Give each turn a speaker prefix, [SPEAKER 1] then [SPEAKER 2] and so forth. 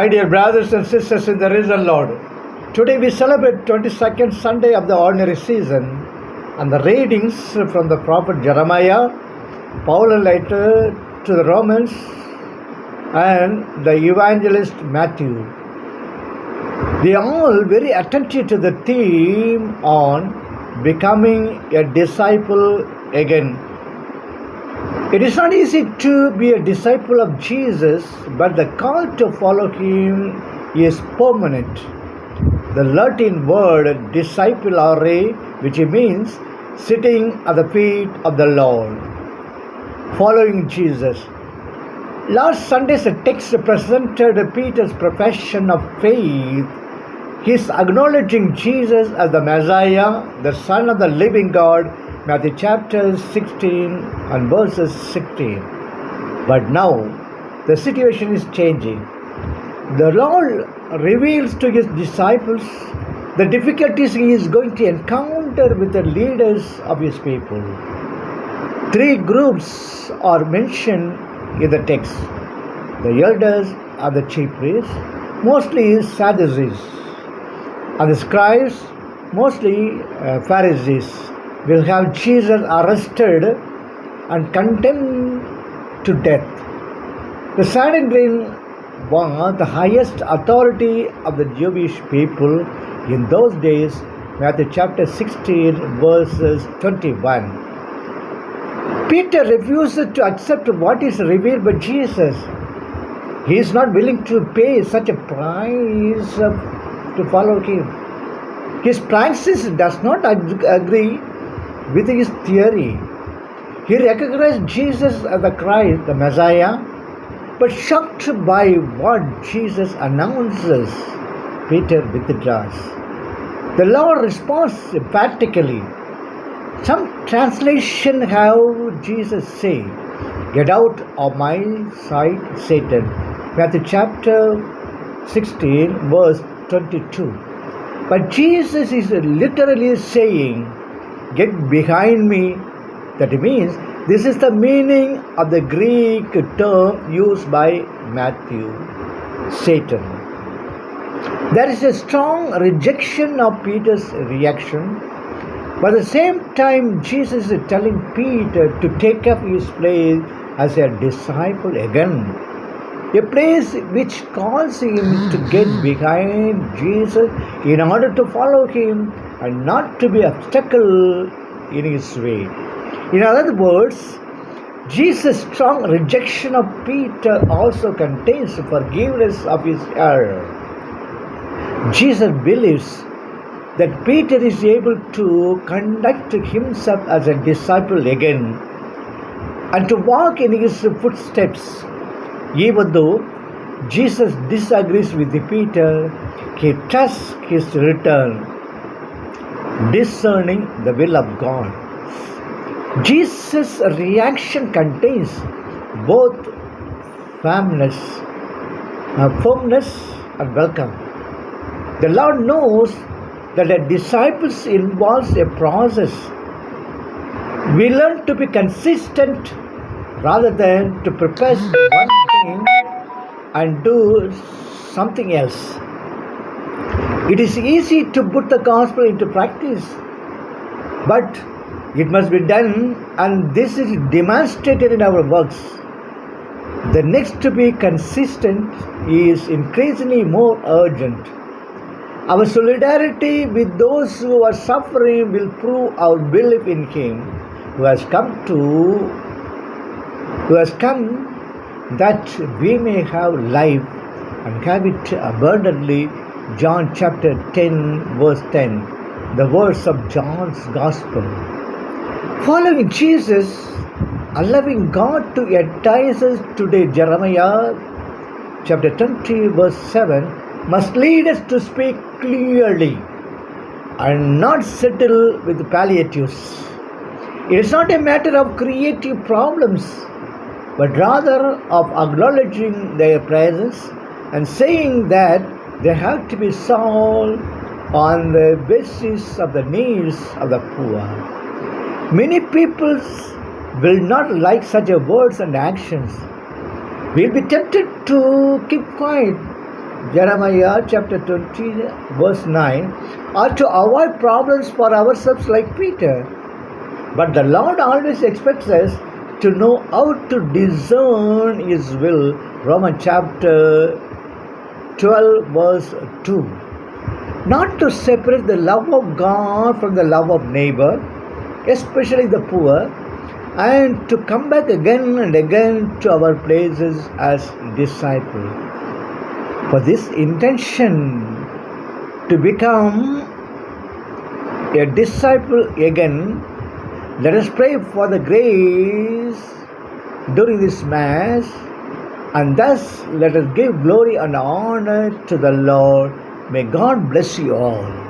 [SPEAKER 1] My dear brothers and sisters in the risen Lord, today we celebrate 22nd Sunday of the ordinary season, and the readings from the prophet Jeremiah, Paul's letter to the Romans, and the evangelist Matthew. They are all very attentive to the theme on becoming a disciple again. It is not easy to be a disciple of Jesus, but the call to follow him is permanent. The Latin word discipulare, which means sitting at the feet of the Lord, following Jesus. Last Sunday's text presented Peter's profession of faith. He is acknowledging Jesus as the Messiah, the Son of the living God, Matthew chapter 16 and verses 16. But now the situation is changing. The Lord reveals to his disciples the difficulties he is going to encounter with the leaders of his people. Three groups are mentioned in the text. The elders are the chief priests, mostly Sadducees, and the scribes, mostly Pharisees, will have Jesus arrested and condemned to death. The Sanhedrin was the highest authority of the Jewish people in those days, Matthew chapter 16 verses 21. Peter refuses to accept what is revealed by Jesus. He is not willing to pay such a price to follow him. His praxis does not agree with his theory. He recognized Jesus as the Christ, the Messiah, but shocked by what Jesus announces, Peter withdraws. The Lord responds emphatically. Some translation have Jesus say, "Get out of my sight, Satan." Matthew chapter 16 verse 22. But Jesus is literally saying, "Get behind me." That means this is the meaning of the Greek term used by Matthew, Satan. There is a strong rejection of Peter's reaction, but at the same time Jesus is telling Peter to take up his place as a disciple again, a place which calls him to get behind Jesus in order to follow him and not to be an obstacle in his way. In other words, Jesus' strong rejection of Peter also contains forgiveness of his error. Jesus believes that Peter is able to conduct himself as a disciple again and to walk in his footsteps. Even though Jesus disagrees with Peter, he trusts his return, discerning the will of God. Jesus' reaction contains both firmness and welcome. The Lord knows that a disciple involves a process. We learn to be consistent rather than to prepare one thing and do something else. It is easy to put the gospel into practice, but it must be done, and this is demonstrated in our works. The next to be consistent is increasingly more urgent. Our solidarity with those who are suffering will prove our belief in Him who has come that we may have life and have it abundantly. John chapter 10 verse 10, the words of John's Gospel. Following Jesus, allowing God to entice us today, Jeremiah chapter 20 verse 7, must lead us to speak clearly and not settle with palliatives. It is not a matter of creative problems, but rather of acknowledging their presence and saying that they have to be solved on the basis of the needs of the poor. Many people will not like such words and actions. We'll be tempted to keep quiet Jeremiah chapter 20, verse 9, are to avoid problems for ourselves like Peter. But the Lord always expects us to know how to discern His will. Romans chapter 12, verse 2. Not to separate the love of God from the love of neighbor, especially the poor, and to come back again and again to our places as disciples. For this intention to become a disciple again, let us pray for the grace during this Mass, and thus let us give glory and honor to the Lord. May God bless you all.